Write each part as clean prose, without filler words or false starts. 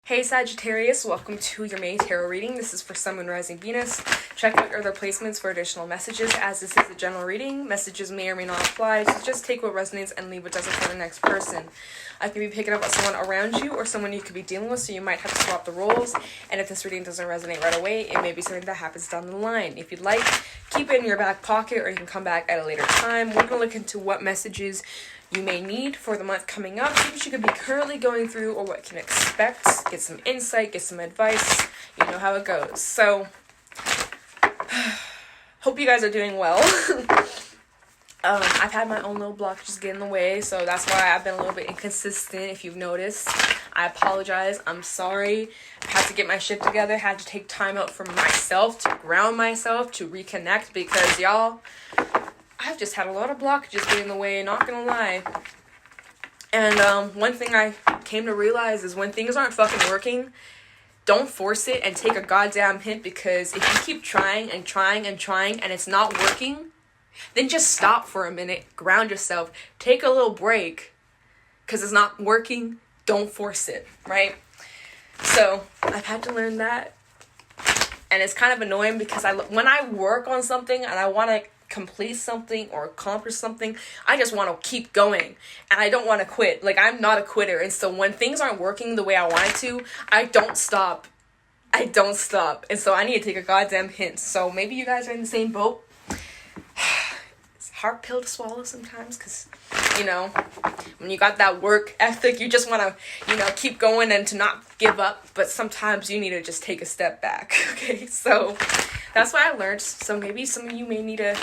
Hey Sagittarius, welcome to your May Tarot reading. This is for Sun, Moon, Rising, Venus. Check out other placements for additional messages, as this is a general reading. Messages may or may not apply, so just take what resonates and leave what doesn't for the next person. I could be picking up on someone around you or someone you could be dealing with, so you might have to swap the roles. And if this reading doesn't resonate right away, it may be something that happens down the line. If you'd like, keep it in your back pocket or you can come back at a later time. We're going to look into what messages you may need for the month coming up, see what you could be currently going through or what you can expect, get some insight, get some advice, you know how it goes. So, hope you guys are doing well. I've had my own little blockages get in the way, so that's why I've been a little bit inconsistent, if you've noticed. I apologize, I'm sorry. I had to get my shit together, had to take time out for myself, to ground myself, to reconnect, because y'all, I've just had a lot of blockages get in the way, not gonna lie. And one thing I came to realize is when things aren't fucking working, don't force it and take a goddamn hint, because if you keep trying and trying and trying and it's not working, then just stop for a minute, ground yourself, take a little break, because it's not working, don't force it, right? So I've had to learn that, and it's kind of annoying because when I work on something and I want to complete something or accomplish something, I just want to keep going and I don't want to quit. Like, I'm not a quitter, and so when things aren't working the way I want it to, I don't stop. And so I need to take a goddamn hint. So maybe you guys are in the same boat. It's a hard pill to swallow sometimes, because you know, when you got that work ethic, you just want to, you know, keep going and to not give up, but sometimes you need to just take a step back. Okay, so that's what I learned. So maybe some of you may need to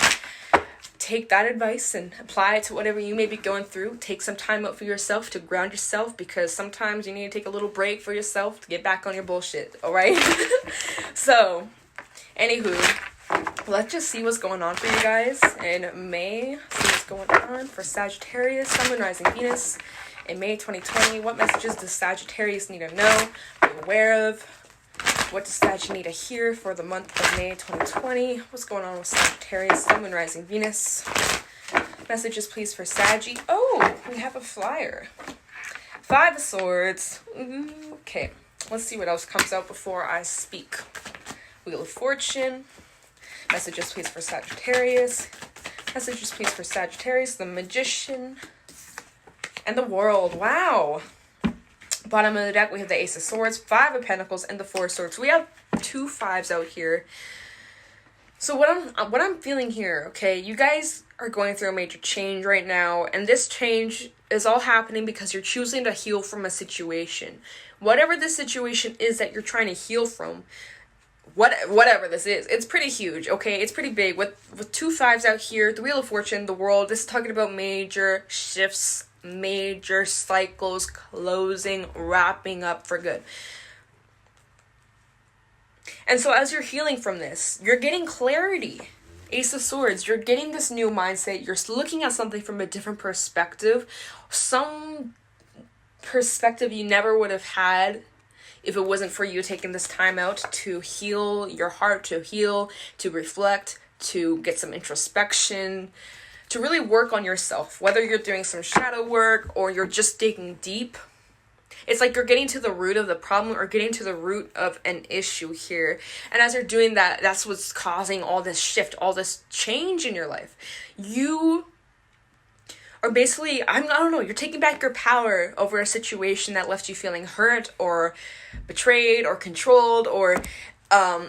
take that advice and apply it to whatever you may be going through. Take some time out for yourself to ground yourself, because sometimes you need to take a little break for yourself to get back on your bullshit, all right? So, anywho, let's just see what's going on for you guys in May. See what's going on for Sagittarius, Sun, Moon, Rising, Venus in May 2020. What messages does Sagittarius need to know, be aware of? What does Sagittarius need to hear for the month of May 2020? What's going on with Sagittarius, Sun, Moon, Rising, Venus? Messages, please, for Saggy. Oh, we have a flyer. 5 of Swords. Okay, let's see what else comes out before I speak. Wheel of Fortune. Messages, please, for Sagittarius. Messages, please, for Sagittarius. The Magician. And the World. Wow. Bottom of the deck, we have the Ace of Swords, 5 of Pentacles, and the 4 of Swords. We have 2 5s out here. So what I'm feeling here, okay, you guys are going through a major change right now, and this change is all happening because you're choosing to heal from a situation. Whatever this situation is that you're trying to heal from, whatever this is, it's pretty huge, okay? It's pretty big. With 2 5s out here, the Wheel of Fortune, the World, this is talking about major shifts, major cycles closing, wrapping up for good. And so as you're healing from this, you're getting clarity. Ace of Swords, you're getting this new mindset. You're looking at something from a different perspective. Some perspective you never would have had if it wasn't for you taking this time out to heal your heart, to heal, to reflect, to get some introspection, to really work on yourself, whether you're doing some shadow work or you're just digging deep. It's like you're getting to the root of the problem or getting to the root of an issue here. And as you're doing that, that's what's causing all this shift, all this change in your life. You are basically, I don't know, you're taking back your power over a situation that left you feeling hurt or betrayed or controlled or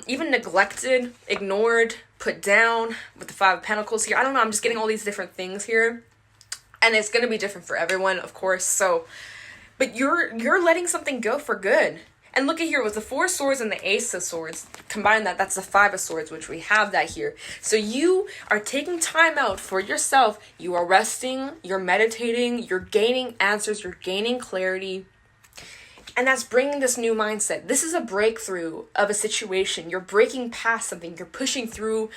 even neglected, ignored, put down with the 5 of Pentacles here. I don't know, I'm just getting all these different things here. And it's going to be different for everyone, of course. So, but you're letting something go for good. And look at here, with the 4 Swords and the Ace of Swords, combine that's the 5 of Swords, which we have that here. So you are taking time out for yourself. You are resting, you're meditating, you're gaining answers, you're gaining clarity. And that's bringing this new mindset. This is a breakthrough of a situation. You're breaking past something. You're pushing through,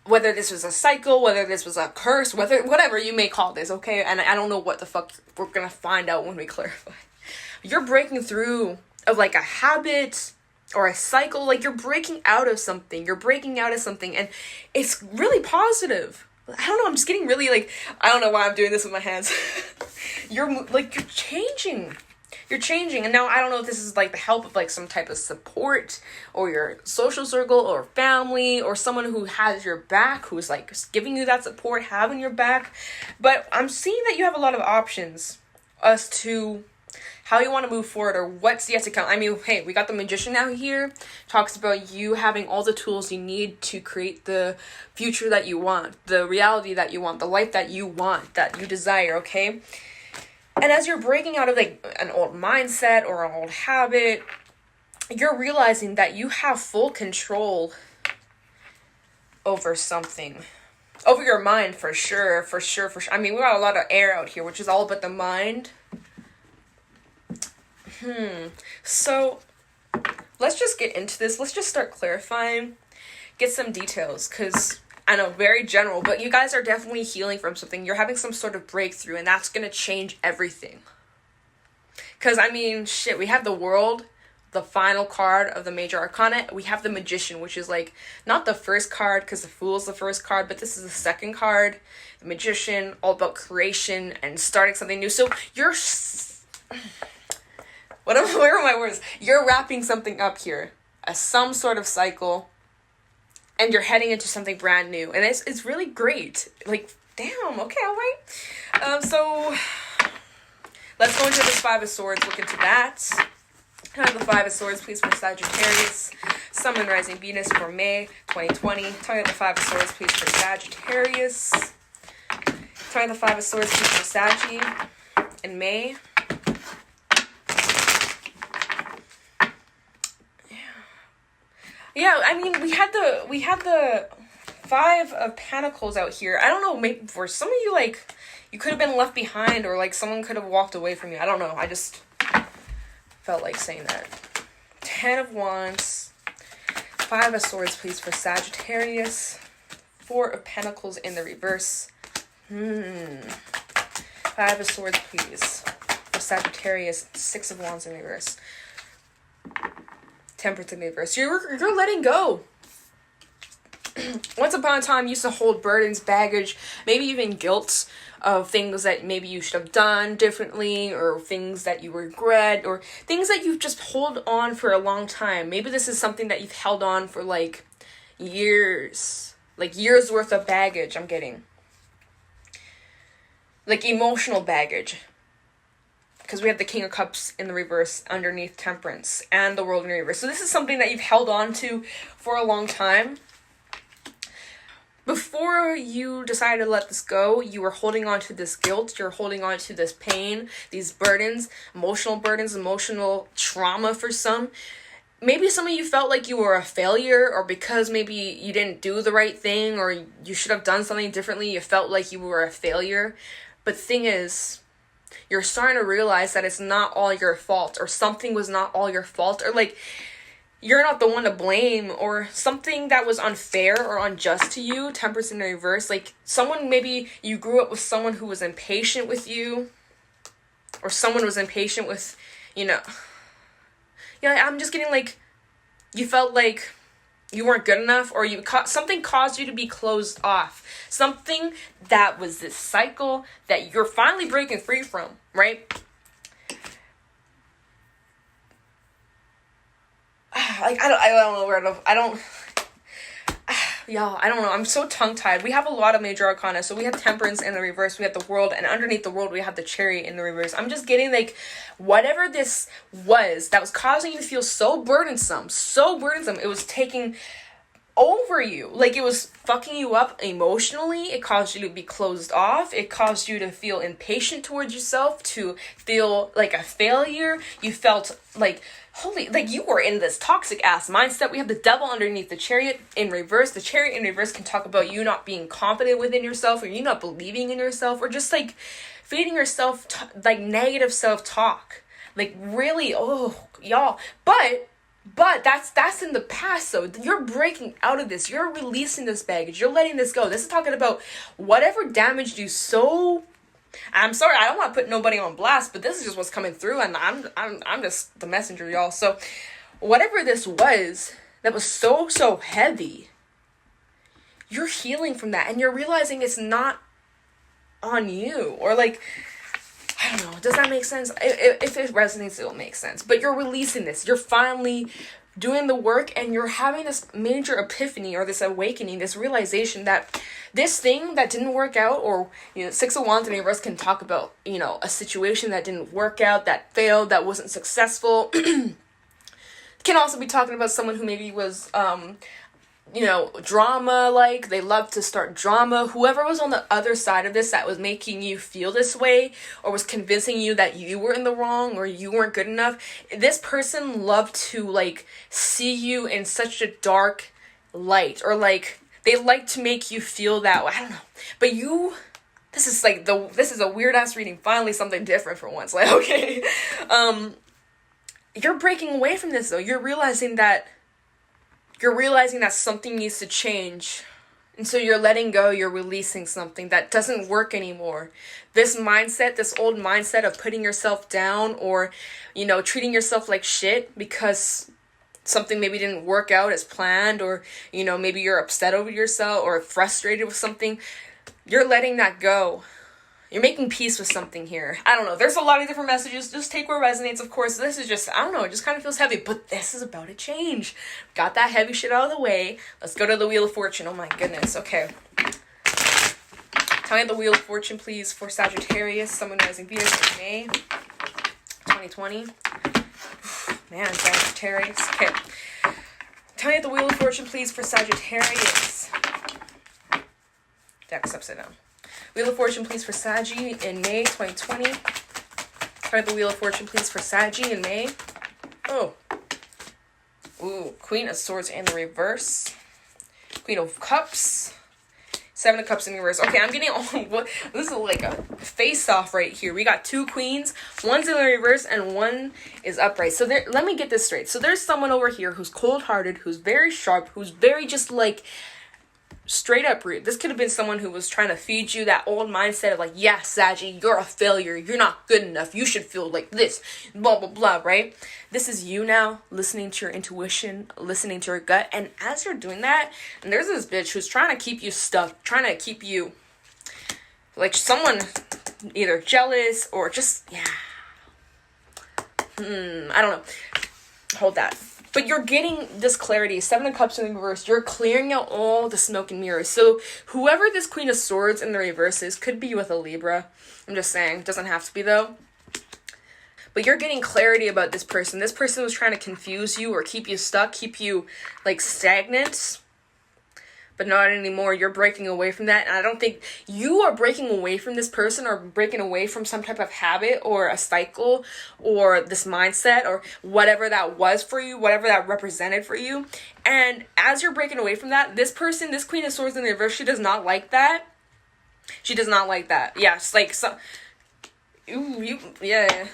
whether this was a cycle, whether this was a curse, whatever you may call this, okay? And I don't know what the fuck we're going to find out when we clarify. You're breaking through of like a habit or a cycle. Like, you're breaking out of something. And it's really positive. I don't know, I'm just getting really like, I don't know why I'm doing this with my hands. You're changing. You're changing. And now I don't know if this is like the help of like some type of support or your social circle or family or someone who has your back, who's like giving you that support, having your back. But I'm seeing that you have a lot of options as to how you want to move forward or what's yet to come. I mean, hey, we got the Magician out here. Talks about you having all the tools you need to create the future that you want, the reality that you want, the life that you want, that you desire, okay? And as you're breaking out of like an old mindset or an old habit, you're realizing that you have full control over something. Over your mind, for sure. I mean, we got a lot of air out here, which is all about the mind. So let's just get into this. Let's just start clarifying, get some details, because I know, very general, but you guys are definitely healing from something. You're having some sort of breakthrough, and that's going to change everything. Because, I mean, shit, we have the World, the final card of the Major Arcana. We have the Magician, which is like, not the first card, because the Fool's the first card, but this is the second card. The Magician, all about creation and starting something new. So you're... Where are my words? You're wrapping something up here. Some sort of cycle. And you're heading into something brand new. And it's really great. Like, damn, okay, alright. So, let's go into this Five of Swords. Look into that. Can I have the Five of Swords, please, for Sagittarius? Sun and Rising Venus for May 2020. Tell me the Five of Swords, please, for Sagittarius. Tell me the Five of Swords, please, for Saggy in May. Yeah, I mean, we had the Five of Pentacles out here. I don't know, maybe for some of you, like, you could have been left behind, or like someone could have walked away from you. I don't know. I just felt like saying that. 10 of Wands. Five of Swords, please, for Sagittarius. 4 of Pentacles in the reverse. 5 of Swords, please, for Sagittarius. 6 of Wands in reverse. Temperance in the reverse. You're letting go. Once upon a time, you used to hold burdens, baggage, maybe even guilt of things that maybe you should have done differently, or things that you regret, or things that you've just hold on for a long time. Maybe this is something that you've held on for like years worth of baggage. I'm getting like emotional baggage. Because we have the King of Cups in the reverse underneath Temperance and the World in the reverse. So this is something that you've held on to for a long time. Before you decided to let this go, you were holding on to this guilt. You're holding on to this pain, these burdens, emotional trauma for some. Maybe some of you felt like you were a failure, or because maybe you didn't do the right thing, or you should have done something differently, you felt like you were a failure. But the thing is, you're starting to realize that it's not all your fault, or something was not all your fault, or like you're not the one to blame, or something that was unfair or unjust to you. Temperance in the reverse. Like someone, maybe you grew up with someone who was impatient with you, or someone was impatient with, yeah, I'm just getting like you felt like you weren't good enough, or something caused you to be closed off. Something that was this cycle that you're finally breaking free from, right? Like, I don't know where to, y'all, I don't know. I'm so tongue-tied. We have a lot of Major Arcana. So we have Temperance in the reverse. We have the World. And underneath the World, we have the Chariot in the reverse. I'm just getting, like, whatever this was that was causing you to feel so burdensome. It was taking over you. Like, it was fucking you up emotionally. It caused you to be closed off. It caused you to feel impatient towards yourself, to feel like a failure. You felt like... like you were in this toxic ass mindset. We have the Devil underneath the Chariot in reverse. The Chariot in reverse can talk about you not being confident within yourself, or you not believing in yourself, or just like feeding yourself like negative self-talk. Like really, y'all. But that's in the past. So you're breaking out of this. You're releasing this baggage. You're letting this go. This is talking about whatever damaged you so. I'm sorry, I don't want to put nobody on blast, but this is just what's coming through, and I'm just the messenger, y'all. So whatever this was that was so heavy, you're healing from that, and you're realizing it's not on you, or like, I I don't know. Does that make sense? If it resonates, it'll make sense. But you're releasing this. You're finally doing the work, and you're having this major epiphany, or this awakening, this realization that this thing that didn't work out, or, you know, Six of Wands and reverse can talk about, you know, a situation that didn't work out, that failed, that wasn't successful. Can also be talking about someone who maybe was, you know, drama, like, they love to start drama. Whoever was on the other side of this that was making you feel this way, or was convincing you that you were in the wrong, or you weren't good enough, this person loved to, like, see you in such a dark light, or, like, they like to make you feel that way. I don't know. But you, this is a weird ass reading. Finally, something different for once. Like, okay. You're breaking away from this, though. You're realizing that something needs to change. And so you're letting go, you're releasing something that doesn't work anymore. This mindset, this old mindset of putting yourself down, or, you know, treating yourself like shit because something maybe didn't work out as planned, or, you know, maybe you're upset over yourself or frustrated with something. You're letting that go. You're making peace with something here. I don't know. There's a lot of different messages. Just take where it resonates, of course. This is just, I don't know, it just kind of feels heavy. But this is about to change. Got that heavy shit out of the way. Let's go to the Wheel of Fortune. Oh my goodness. Okay. Tell me the Wheel of Fortune, please, for Sagittarius, Sun, Rising, Venus in May 2020. Man, Sagittarius. Okay. Tell me the Wheel of Fortune, please, for Sagittarius. Deck's upside down. Wheel of Fortune, please, for Saggy in May 2020. Try the Wheel of Fortune, please, for Saggy in May. Oh. Ooh, Queen of Swords in the reverse. Queen of Cups. Seven of Cups in reverse. Okay, I'm getting all... This is like a face-off right here. We got two queens. One's in the reverse and one is upright. So there, let me get this straight. So there's someone over here who's cold-hearted, who's very sharp, who's very just like... straight up rude. This could have been someone who was trying to feed you that old mindset of like, yeah, Saggy, you're a failure. You're not good enough. You should feel like this, blah, blah, blah, right? This is you now listening to your intuition, listening to your gut. And as you're doing that, and there's this bitch who's trying to keep you stuck, trying to keep you like someone either jealous or just, yeah. I don't know. Hold that. But you're getting this clarity. Seven of Cups in the reverse. You're clearing out all the smoke and mirrors. So whoever this Queen of Swords in the reverse is could be with a Libra. I'm just saying. It doesn't have to be, though. But you're getting clarity about this person. This person was trying to confuse you or keep you stuck, keep you, like, stagnant. But not anymore. You're breaking away from that. And I don't think you are breaking away from this person or breaking away from some type of habit or a cycle or this mindset or whatever that was for you, whatever that represented for you. And as you're breaking away from that, this person, this Queen of Swords in the reverse, she does not like that. She does not like that. Yes, like, so, yeah.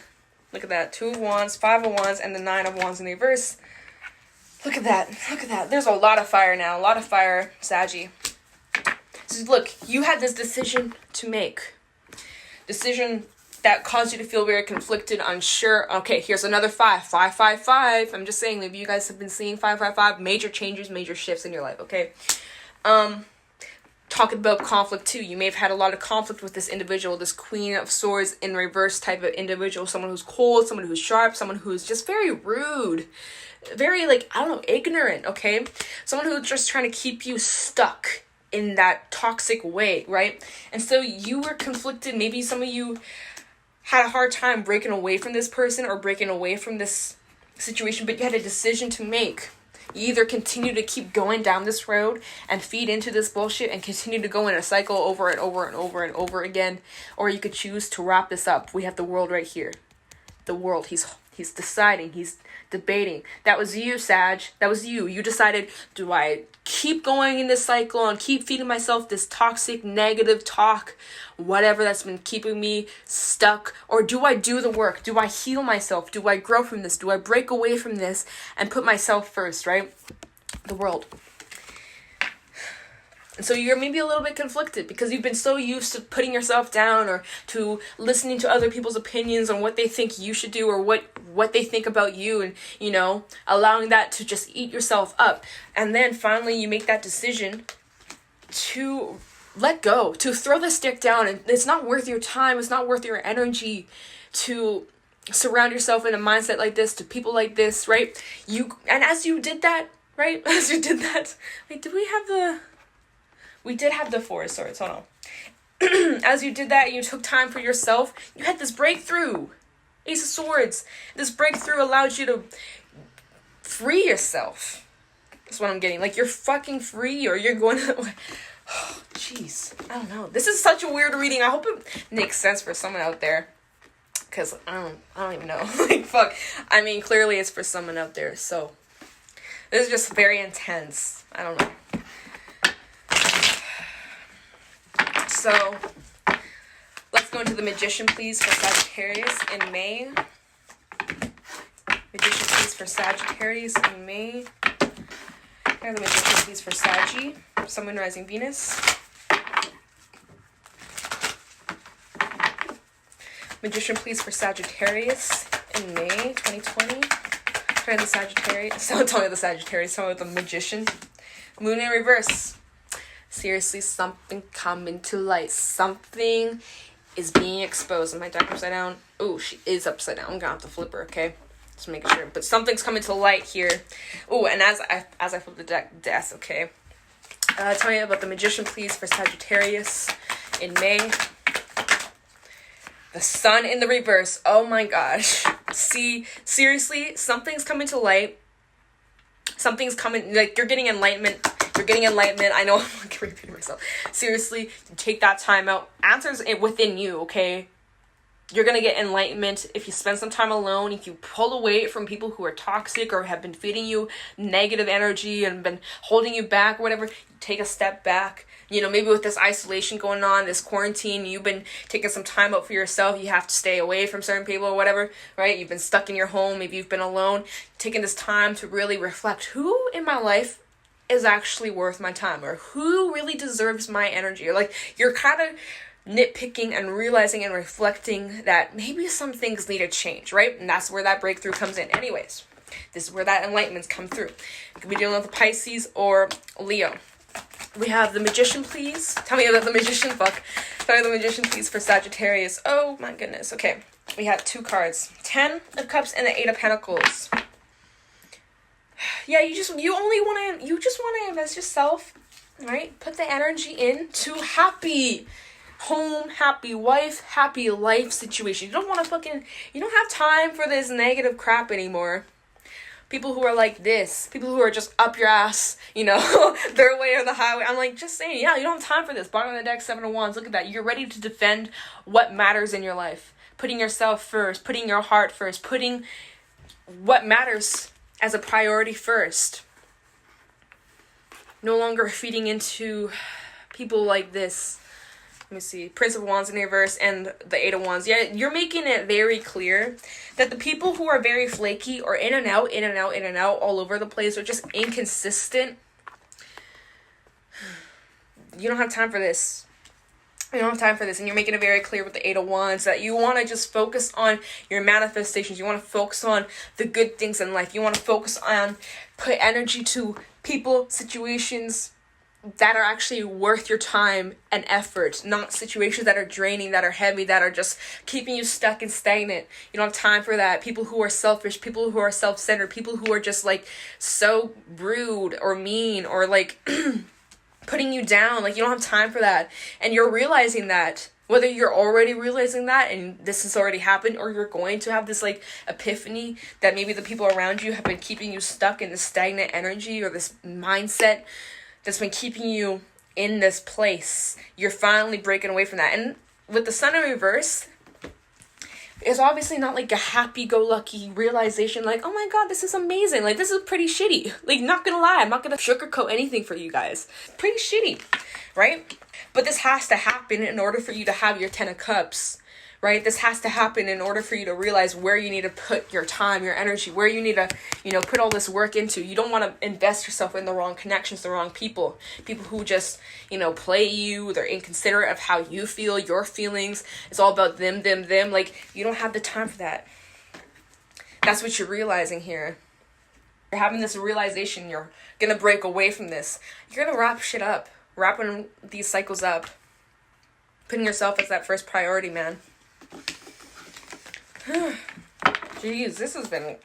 Look at that. 2 of Wands, 5 of Wands, and the 9 of Wands in the reverse. Look at that. Look at that. There's a lot of fire now. A lot of fire, Saggy. So look, you had this decision to make. Decision that caused you to feel very conflicted, unsure. Okay, here's another 5. 5, 5, 5. I'm just saying, maybe you guys have been seeing 5, 5, 5. Major changes, major shifts in your life, okay? Talking about conflict too. You may have had a lot of conflict with this individual, this Queen of Swords in reverse type of individual. Someone who's cold, someone who's sharp, someone who's just very rude. Very, like, I don't know, ignorant, okay? Someone who's just trying to keep you stuck in that toxic way, right? And so you were conflicted. Maybe some of you had a hard time breaking away from this person or breaking away from this situation, but you had a decision to make. You either continue to keep going down this road and feed into this bullshit and continue to go in a cycle over and over and over and over again, or you could choose to wrap this up. We have the world right here. The world. He's deciding. He's debating. That was you, Sag. That was you. You decided, do I keep going in this cycle and keep feeding myself this toxic, negative talk, whatever that's been keeping me stuck? Or do I do the work? Do I heal myself? Do I grow from this? Do I break away from this and put myself first, right? The world. And so you're maybe a little bit conflicted because you've been so used to putting yourself down or to listening to other people's opinions on what they think you should do or what they think about you, and, you know, allowing that to just eat yourself up. And then finally you make that decision to let go, to throw the stick down. And it's not worth your time, it's not worth your energy to surround yourself in a mindset like this, to people like this, right? And as you did that, right? As you did that, wait, we did have the Four of Swords, hold on. As you did that, you took time for yourself, you had this breakthrough. Ace of Swords. This breakthrough allowed you to free yourself. That's what I'm getting. Like, you're fucking free, or you're going to... Oh, jeez. I don't know. This is such a weird reading. I hope it makes sense for someone out there. Because I don't even know. Like, fuck. I mean, clearly it's for someone out there. So, this is just very intense. I don't know. So, let's go into the Magician, please, for Sagittarius in May. Magician, please, for Sagittarius in May. And the Magician, please, for Saggy. Sun, Moon, Rising, Venus. Magician, please, for Sagittarius in May 2020. Tell me the Sagittarius. Tell me the Sagittarius. Tell me the Magician. Moon in reverse. Seriously, something coming to light. Something is being exposed. Am I deck upside down? Oh, she is upside down. I'm gonna have to flip her, okay? Just make sure. But something's coming to light here. Oh, and as I flip the deck, death, okay? Tell me about the Magician, please, for Sagittarius in May. The Sun in the reverse. Oh my gosh. See, seriously, something's coming to light. Something's coming, like, you're getting enlightenment. You're getting enlightenment. I know I'm not repeating myself. Seriously, you take that time out. Answers it within you, okay? You're going to get enlightenment if you spend some time alone, if you pull away from people who are toxic or have been feeding you negative energy and been holding you back or whatever. You take a step back. You know, maybe with this isolation going on, this quarantine, you've been taking some time out for yourself. You have to stay away from certain people or whatever, right? You've been stuck in your home. Maybe you've been alone. Taking this time to really reflect, who in my life is actually worth my time, or who really deserves my energy? Or like, you're kind of nitpicking and realizing and reflecting that maybe some things need to change, right? And that's where that breakthrough comes in. Anyways, this is where that enlightenment's come through. You could be dealing with a Pisces or Leo. We have the Magician, please. Tell me about the Magician, fuck. Tell me the Magician, please, for Sagittarius. Oh my goodness. Okay, we had two cards. 10 of Cups and the 8 of Pentacles. Yeah, you just want to invest yourself, right? Put the energy into happy home, happy wife, happy life situation. You don't have time for this negative crap anymore. People who are like this, people who are just up your ass, you know, their way on the highway. I'm like, just saying, yeah, you don't have time for this. Bottom of the deck, 7 of Wands. Look at that. You're ready to defend what matters in your life. Putting yourself first, putting your heart first, putting what matters as a priority first. No longer feeding into people like this. Let me see. Prince of Wands in the reverse and the 8 of Wands. Yeah, you're making it very clear that the people who are very flaky or in and out, all over the place, or just inconsistent, you don't have time for this. You don't have time for this. And you're making it very clear with the 8 of Wands that you want to just focus on your manifestations. You want to focus on the good things in life. You want to focus on, put energy to people, situations that are actually worth your time and effort, not situations that are draining, that are heavy, that are just keeping you stuck and stagnant. You don't have time for that. People who are selfish, people who are self-centered, people who are just like so rude or mean or like putting you down. Like, you don't have time for that. And you're realizing that, whether you're already realizing that and this has already happened, or you're going to have this like epiphany that maybe the people around you have been keeping you stuck in this stagnant energy or this mindset that's been keeping you in this place. You're finally breaking away from that. And with the Sun in reverse, it's obviously not like a happy-go-lucky realization like, oh my god, this is amazing. Like, this is pretty shitty. Like, not gonna lie, I'm not gonna sugarcoat anything for you guys. Pretty shitty, right? But this has to happen in order for you to have your 10 of Cups, right? This has to happen in order for you to realize where you need to put your time, your energy, where you need to, put all this work into. You don't want to invest yourself in the wrong connections, the wrong people who just, play you. They're inconsiderate of how you feel, your feelings. It's all about them. Like, you don't have the time for that. That's what you're realizing here. You're having this realization. You're going to break away from this. You're going to wrap shit up. wrapping these cycles up. Putting yourself as that first priority, man. Jeez, this has been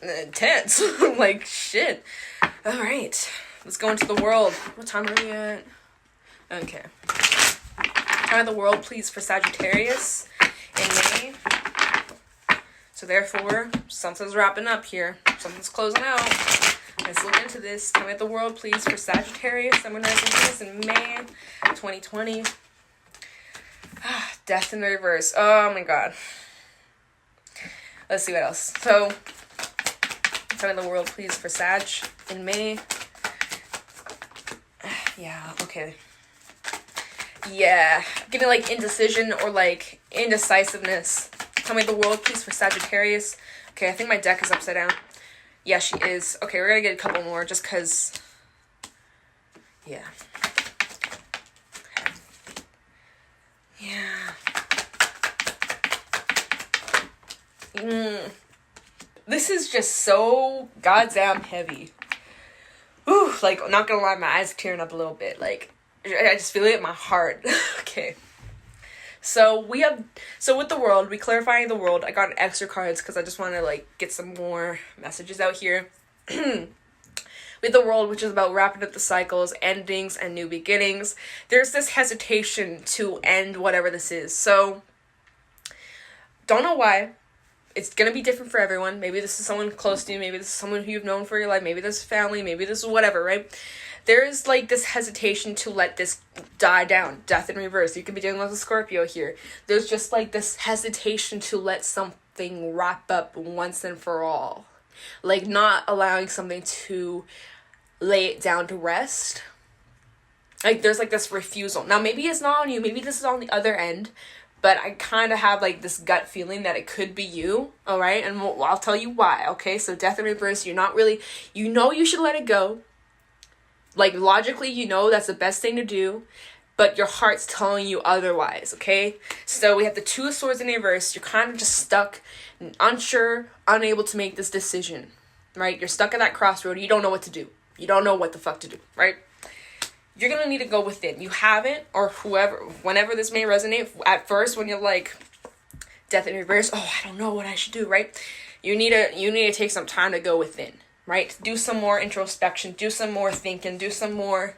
intense. Like, shit. All right. Let's go into the world. What time are we at? Okay. Time of the world, please, for Sagittarius in May. So therefore, something's wrapping up here. Something's closing out. Let's look into this. Time of the world, please, for Sagittarius. I'm going to do this in May 2020. Death in the reverse. Oh my god. Let's see what else. So, time of the world, please, for Sag in May. Yeah, okay. Yeah. Give me, like, indecision or, like, indecisiveness. Tell me the world, please, for Sagittarius. Okay, I think my deck is upside down. Yeah, she is. Okay, we're gonna get a couple more just because... Yeah. Okay. Yeah. This is just so goddamn heavy. Ooh, like, not gonna lie, my eyes are tearing up a little bit. Like, I just feel it in my heart. Okay. So with the world, we clarifying the world. I got extra cards because I just want to, like, get some more messages out here. With the world, which is about wrapping up the cycles, endings, and new beginnings, there's this hesitation to end whatever this is. So, don't know why. It's going to be different for everyone. Maybe this is someone close to you. Maybe this is someone who you've known for your life. Maybe this is family. Maybe this is whatever, right? There is, like, this hesitation to let this die down. Death in reverse. You could be dealing with a Scorpio here. There's just, like, this hesitation to let something wrap up once and for all. Like, not allowing something to lay it down to rest. Like, there's, like, this refusal. Now, maybe it's not on you. Maybe this is on the other end. But I kind of have, like, this gut feeling that it could be you, all right? And I'll tell you why, okay? So, death in reverse, you're not really... You know you should let it go. Like, logically, you know that's the best thing to do. But your heart's telling you otherwise, okay? So, we have the Two of Swords in reverse. You're kind of just stuck, unsure, unable to make this decision, right? You're stuck at that crossroad. You don't know what to do. You don't know what the fuck to do, right? You're going to need to go within. You haven't, or whoever, whenever this may resonate, at first when you're like, death in reverse, oh, I don't know what I should do, right? You need to take some time to go within, right? Do some more introspection, do some more thinking, do some more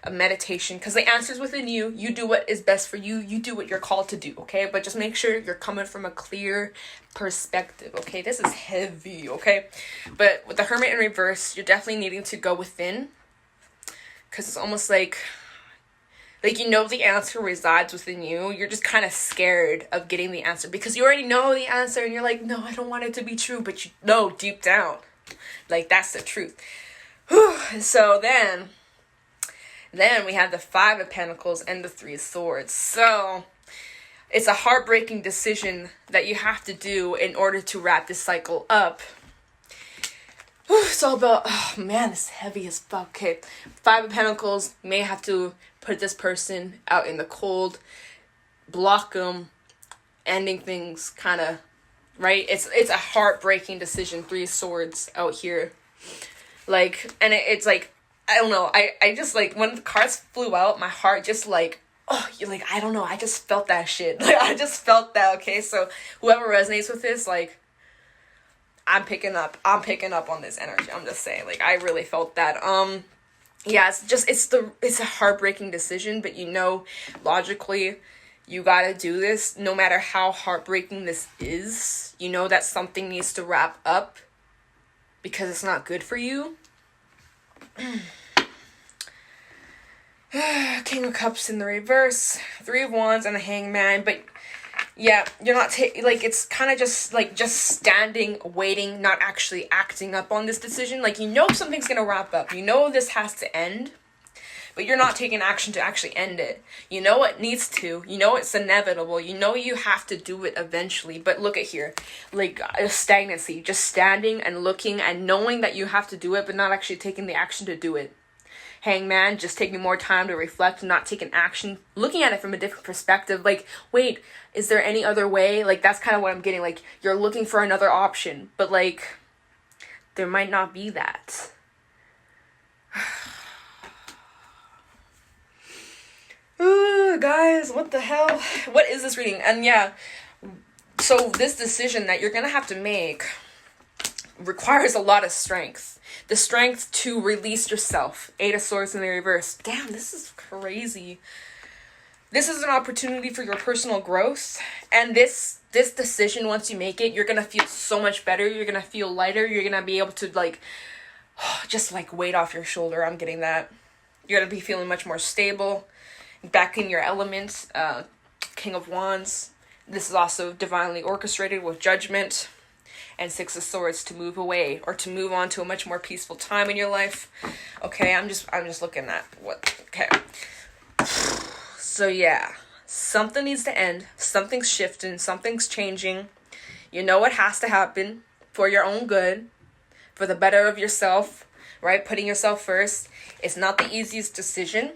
meditation, because the answer's within you. You do what is best for you. You do what you're called to do, okay? But just make sure you're coming from a clear perspective, okay? This is heavy, okay? But with the Hermit in reverse, you're definitely needing to go within. Because it's almost like you know the answer resides within you. You're just kind of scared of getting the answer. Because you already know the answer. And you're like, no, I don't want it to be true. But you know deep down. Like, that's the truth. Whew. So then we have the Five of Pentacles and the Three of Swords. So it's a heartbreaking decision that you have to do in order to wrap this cycle up. It's all about, oh man, this is heavy as fuck. Okay, Five of Pentacles, you may have to put this person out in the cold, block them, ending things, kind of, right? It's a heartbreaking decision. Three of Swords out here. Like, and it's like, I don't know, I just, like, when the cards flew out, my heart just, like, oh, you're like, I don't know, I just felt that shit. Like, I just felt that, okay? So, whoever resonates with this, like, I'm picking up on this energy. I'm just saying, like, I really felt that. Yeah, it's a heartbreaking decision, but you know, logically, you gotta do this, no matter how heartbreaking this is. You know that something needs to wrap up, because it's not good for you. King of Cups in the reverse, Three of Wands, and the Hangman, but... Yeah, you're not, like, it's kind of just standing, waiting, not actually acting up on this decision. Like, you know something's going to wrap up. You know this has to end, but you're not taking action to actually end it. You know it needs to. You know it's inevitable. You know you have to do it eventually. But look at here. Like, stagnancy. Just standing and looking and knowing that you have to do it, but not actually taking the action to do it. Hangman, just taking more time to reflect, not taking action, looking at it from a different perspective. Like, wait, is there any other way? Like, that's kind of what I'm getting. Like, you're looking for another option, but, like, there might not be that. Ooh, guys, what the hell? What is this reading? And yeah, so this decision that you're gonna have to make requires a lot of strength. The strength to release yourself. 8 of Swords in the reverse. Damn, this is crazy. This is an opportunity for your personal growth. And this decision, once you make it, you're gonna feel so much better. You're gonna feel lighter. You're gonna be able to like, just like weight off your shoulder. I'm getting that. You're gonna be feeling much more stable. Back in your element. King of Wands. This is also divinely orchestrated with Judgment. And 6 of Swords to move away or to move on to a much more peaceful time in your life. Okay, I'm just looking at what. Okay. So yeah, something needs to end. Something's shifting. Something's changing. You know what has to happen for your own good, for the better of yourself, right? Putting yourself first. It's not the easiest decision.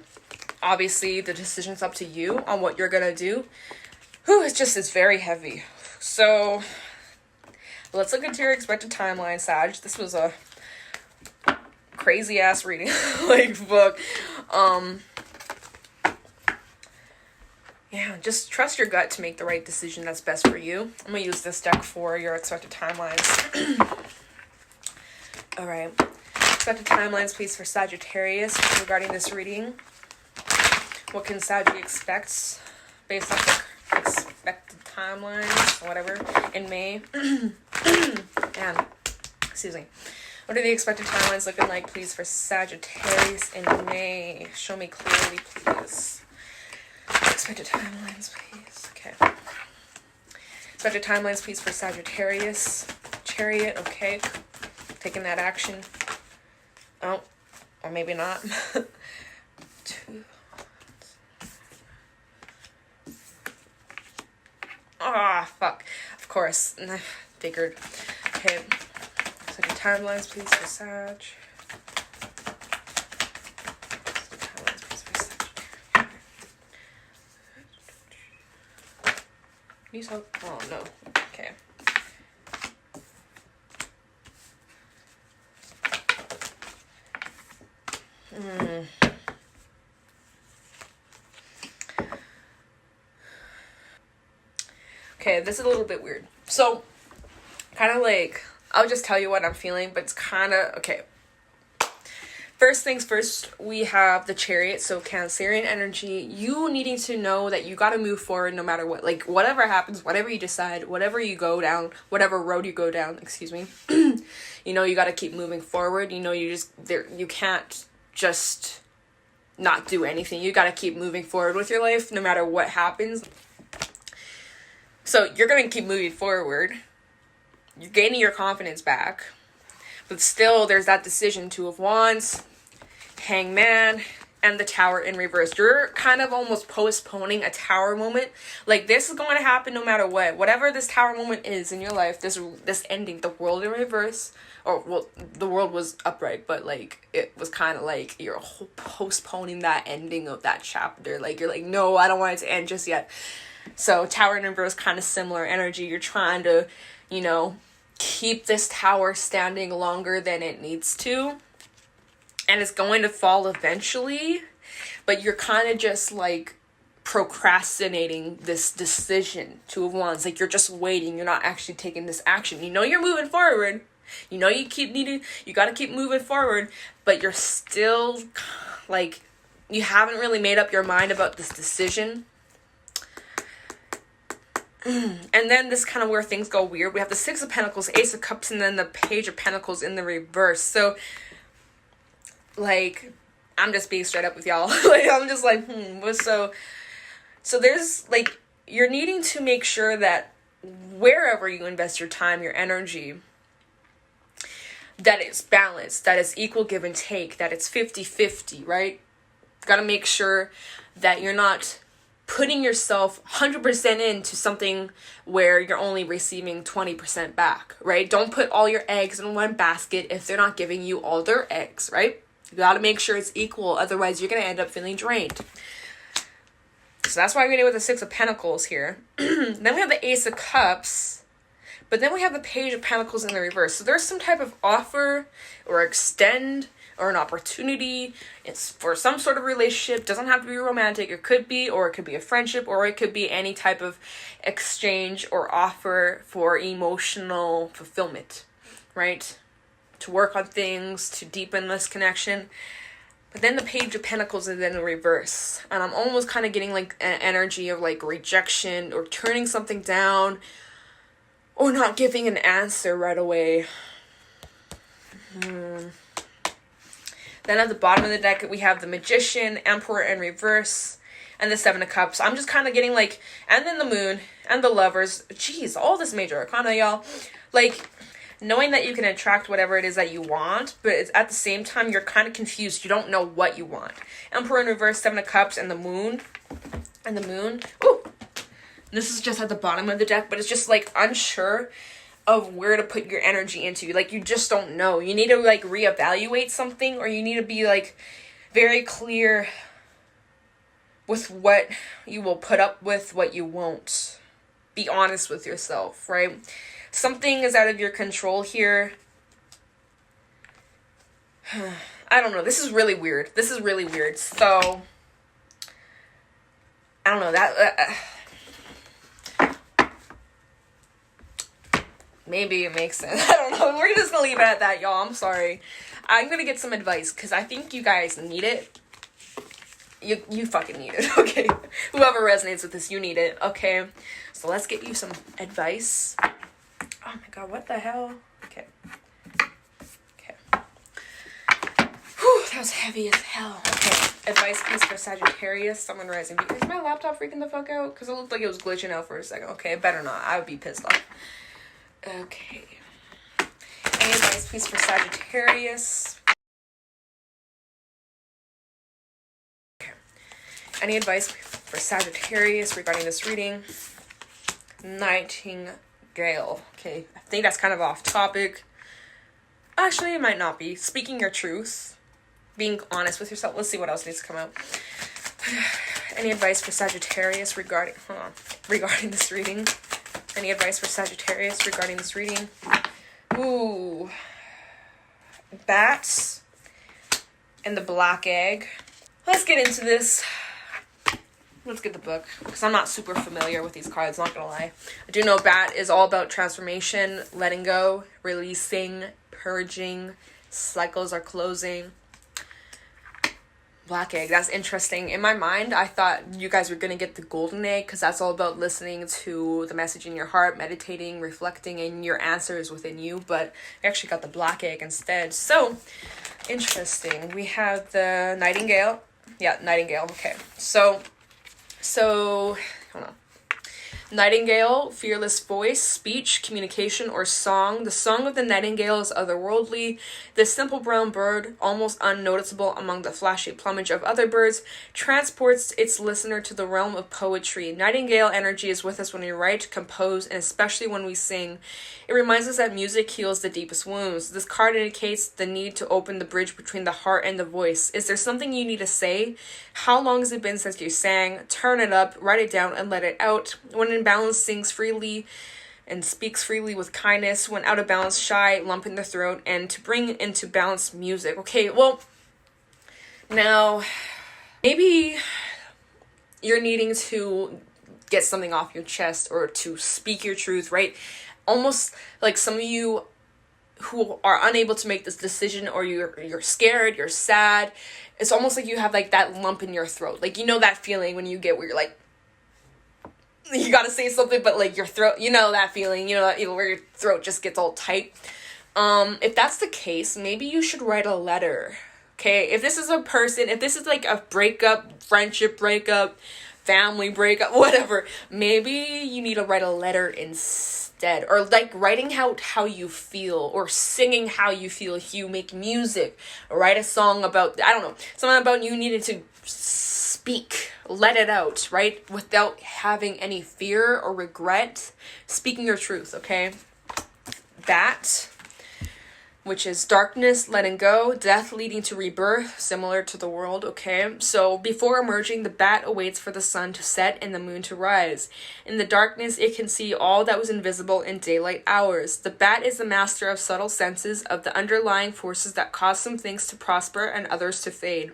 Obviously, the decision's up to you on what you're gonna do. It's very heavy. So let's look into your expected timeline, Sag. This was a crazy ass reading, like book. Yeah, just trust your gut to make the right decision that's best for you. I'm gonna use this deck for your expected timelines. All right, expected timelines, please, for Sagittarius regarding this reading. What can Saggy expect based off the expected timelines, or whatever, in May? And, excuse me. What are the expected timelines looking like, please, for Sagittarius in May? Show me clearly, please. Expected timelines, please. Okay. Expected timelines, please, for Sagittarius. Chariot, okay. Taking that action. Oh, or maybe not. 2. Ah, fuck. Of course. Figured. Okay. So the timelines, please, for Sag. Timelines, please, for Sag. Please help. Oh, no. Okay. Okay, this is a little bit weird. So, kind of like, I'll just tell you what I'm feeling, but it's kind of, okay. First things first, we have the Chariot, so Cancerian energy. You needing to know that you got to move forward no matter what. Like, whatever happens, whatever you decide, whatever you go down, whatever road you go down, excuse me. You know, you got to keep moving forward. You know, you can't just not do anything. You got to keep moving forward with your life no matter what happens. So you're going to keep moving forward. You're gaining your confidence back. But still, there's that decision. 2 of Wands, Hangman, and the Tower in reverse. You're kind of almost postponing a Tower moment. Like, this is going to happen no matter what. Whatever this Tower moment is in your life, this ending, the world in reverse. Or, well, the world was upright, but, like, it was kind of like you're postponing that ending of that chapter. Like, you're like, no, I don't want it to end just yet. So Tower in reverse, kind of similar energy. You're trying to, you know, keep this tower standing longer than it needs to. And it's going to fall eventually. But you're kind of just like procrastinating this decision. 2 of Wands. Like, you're just waiting. You're not actually taking this action. You know you're moving forward. You know you got to keep moving forward. But you're still like, you haven't really made up your mind about this decision. And then this kind of where things go weird. We have the 6 of Pentacles, Ace of Cups, and then the Page of Pentacles in the reverse. So, like, I'm just being straight up with y'all. Like, I'm just like, So there's, like, you're needing to make sure that wherever you invest your time, your energy, that it's balanced, that it's equal give and take, that it's 50-50, right? Got to make sure that you're not putting yourself 100% into something where you're only receiving 20% back, right? Don't put all your eggs in one basket if they're not giving you all their eggs, right? You got to make sure it's equal. Otherwise, you're going to end up feeling drained. So that's why we're going to go with the 6 of Pentacles here. Then we have the Ace of Cups. But then we have the Page of Pentacles in the reverse. So there's some type of offer or extend or an opportunity. It's for some sort of relationship. Doesn't have to be romantic. It could be, or it could be a friendship, or it could be any type of exchange or offer for emotional fulfillment, right? To work on things, to deepen this connection. But then the Page of Pentacles is in the reverse. And I'm almost kind of getting like an energy of like rejection or turning something down or not giving an answer right away. Then at the bottom of the deck, we have the Magician, Emperor in reverse, and the Seven of Cups. I'm just kind of getting like, and then the Moon, and the Lovers. Jeez, all this major arcana, y'all. Like, knowing that you can attract whatever it is that you want, but it's, at the same time, you're kind of confused. You don't know what you want. Emperor in reverse, Seven of Cups, and the Moon. And the Moon. Ooh! This is just at the bottom of the deck, but it's just like unsure of where to put your energy into. Like, you just don't know. You need to like reevaluate something, or you need to be like very clear with what you will put up with, what you won't. Be honest with yourself, right? Something is out of your control here. I don't know. This is really weird. So, I don't know. Maybe it makes sense. I don't know. We're just gonna leave it at that, y'all. I'm sorry. I'm gonna get some advice because I think you guys need it. You fucking need it, okay? Whoever resonates with this, you need it, okay? So let's get you some advice. Oh my god, what the hell? Okay. Whew, that was heavy as hell. Okay, advice piece for Sagittarius, Sun, Rising. Is my laptop freaking the fuck out? Because it looked like it was glitching out for a second. Okay, better not. I would be pissed off. Okay. Any advice piece for Sagittarius? Okay. Any advice for Sagittarius regarding this reading? Nightingale. Okay, I think that's kind of off topic. Actually, it might not be. Speaking your truth. Being honest with yourself. Let's see what else needs to come out. Any advice for Sagittarius regarding this reading? Any advice for Sagittarius regarding this reading? Ooh. Bats. And the black egg. Let's get into this. Let's get the book, because I'm not super familiar with these cards, not gonna lie. I do know Bat is all about transformation, letting go, releasing, purging, cycles are closing. Black egg, that's interesting. In my mind, I thought you guys were gonna get the golden egg, because that's all about listening to the message in your heart, meditating, reflecting, and your answers within you, but I actually got the black egg instead. So, interesting. We have the Nightingale. Yeah, Nightingale, okay. So, hold on. Nightingale, fearless voice, speech, communication, or song. The song of the nightingale is otherworldly. This simple brown bird, almost unnoticeable among the flashy plumage of other birds, transports its listener to the realm of poetry. Nightingale energy is with us when we write, compose, and especially when we sing. It reminds us that music heals the deepest wounds. This card indicates the need to open the bridge between the heart and the voice. Is there something you need to say? How long has it been since you sang? Turn it up, write it down, and let it out. When in balance, sings freely and speaks freely with kindness. When out of balance, shy, lump in the throat, and to bring into balance music. Okay, well, now, maybe you're needing to get something off your chest or to speak your truth, right? Almost like some of you who are unable to make this decision, or you're scared, you're sad. It's almost like you have like that lump in your throat. Like, you know that feeling when you get where you're like, you gotta say something, but like your throat, you know that feeling, you know where your throat just gets all tight. If that's the case, maybe you should write a letter. Okay, if this is a person, if this is like a breakup, friendship breakup, family breakup, whatever, maybe you need to write a letter instead, or like writing out how you feel, or singing how you feel. If you make music, or write a song about, I don't know, something about you needed to speak, let it out, right? Without having any fear or regret, speaking your truth, okay? That. which is darkness, letting go, death leading to rebirth, similar to the world, okay? So before emerging, the bat awaits for the sun to set and the moon to rise. In the darkness, it can see all that was invisible in daylight hours. The bat is the master of subtle senses of the underlying forces that cause some things to prosper and others to fade.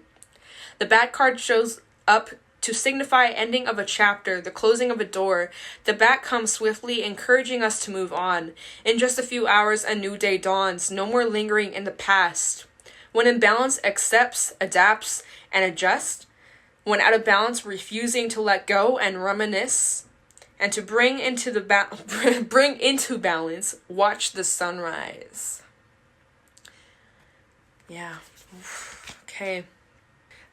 The bat card shows up to signify ending of a chapter, the closing of a door. The bat comes swiftly, encouraging us to move on. In just a few hours, a new day dawns, no more lingering in the past. When in balance, accepts, adapts, and adjusts. When out of balance, refusing to let go and reminisce. And to bring into balance, watch the sunrise. Yeah. Okay.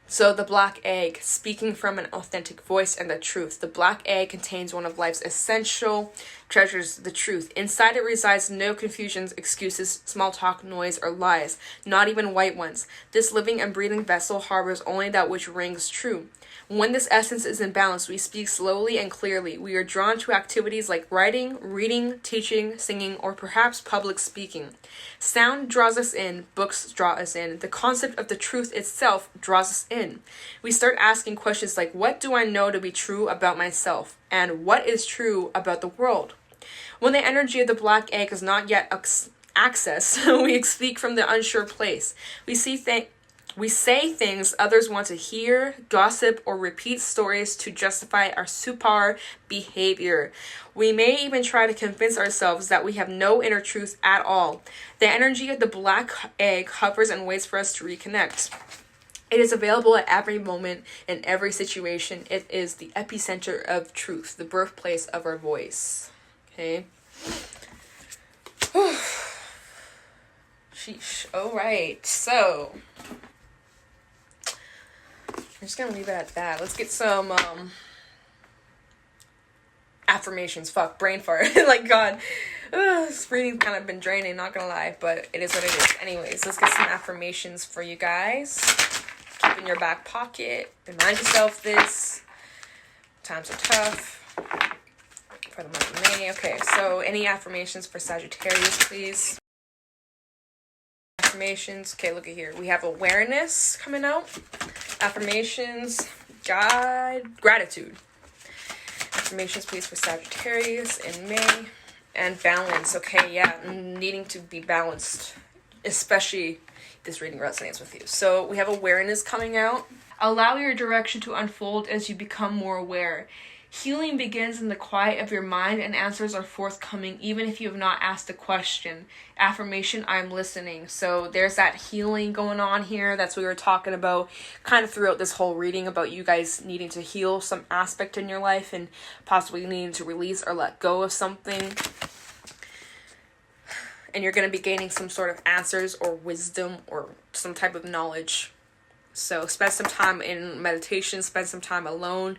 So the black egg, speaking from an authentic voice and the truth. The black egg contains one of life's essential treasures, the truth. Inside it resides no confusions, excuses, small talk, noise, or lies, not even white ones. This living and breathing vessel harbors only that which rings true. When this essence is in balance, we speak slowly and clearly. We are drawn to activities like writing, reading, teaching, singing, or perhaps public speaking. Sound draws us in, books draw us in. The concept of the truth itself draws us in. We start asking questions like, what do I know to be true about myself? And what is true about the world? When the energy of the black egg is not yet accessed, we speak from the unsure place. We say things others want to hear, gossip, or repeat stories to justify our subpar behavior. We may even try to convince ourselves that we have no inner truth at all. The energy of the black egg hovers and waits for us to reconnect. It is available at every moment, in every situation. It is the epicenter of truth, the birthplace of our voice. Okay? Sheesh. Alright, so I'm just gonna leave it at that. Let's get some affirmations. Fuck, brain fart. Like, God. This reading's kind of been draining, not gonna lie, but it is what it is. Anyways, let's get some affirmations for you guys. Keep in your back pocket. Remind yourself this. Times are tough. For the month of May. Okay, so any affirmations for Sagittarius, please? Affirmations. Okay, look at here. We have awareness coming out. Affirmations, God, gratitude. Affirmations, please, for Sagittarius in May. And balance. Okay, yeah, needing to be balanced, especially if this reading resonates with you. So we have awareness coming out. Allow your direction to unfold as you become more aware. Healing begins in the quiet of your mind, and answers are forthcoming even if you have not asked a question. Affirmation, I'm listening. So there's that healing going on here. That's what we were talking about kind of throughout this whole reading, about you guys needing to heal some aspect in your life and possibly needing to release or let go of something. And you're going to be gaining some sort of answers or wisdom or some type of knowledge. So spend some time in meditation, spend some time alone,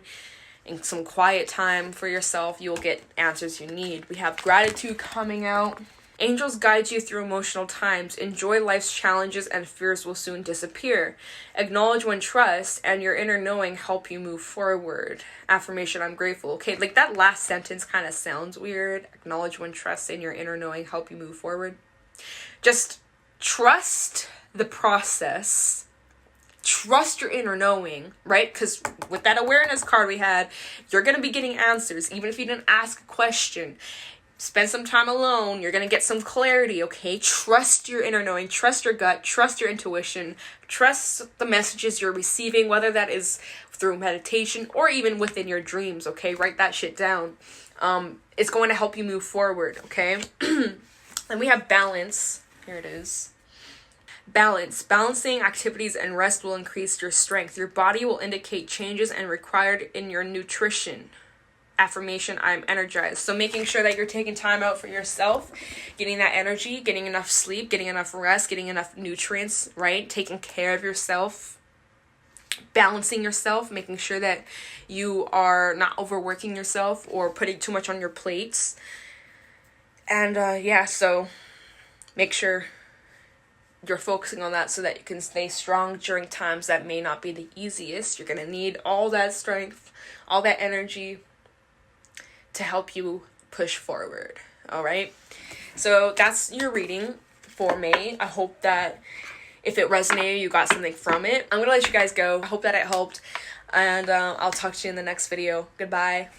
in some quiet time for yourself. You'll get answers you need. We have gratitude coming out. Angels guide you through emotional times. Enjoy life's challenges and fears will soon disappear. Acknowledge when trust and your inner knowing help you move forward. Affirmation, I'm grateful. Okay, like that last sentence kind of sounds weird. Acknowledge when trust and your inner knowing help you move forward. Just trust the process. Trust your inner knowing, right? Because with that awareness card we had, you're going to be getting answers, even if you didn't ask a question. Spend some time alone. You're going to get some clarity, okay? Trust your inner knowing. Trust your gut. Trust your intuition. Trust the messages you're receiving, whether that is through meditation or even within your dreams, okay? Write that shit down. It's going to help you move forward, okay? Then we have balance. Here it is. Balance. Balancing activities and rest will increase your strength. Your body will indicate changes and required in your nutrition. Affirmation, I'm energized. So making sure that you're taking time out for yourself, getting that energy, getting enough sleep, getting enough rest, getting enough nutrients, right? Taking care of yourself, balancing yourself, making sure that you are not overworking yourself or putting too much on your plates. And so make sure you're focusing on that so that you can stay strong during times that may not be the easiest. You're going to need all that strength, all that energy to help you push forward. All right. So that's your reading for May. I hope that if it resonated, you got something from it. I'm gonna let you guys go. I hope that it helped, and I'll talk to you in the next video. Goodbye.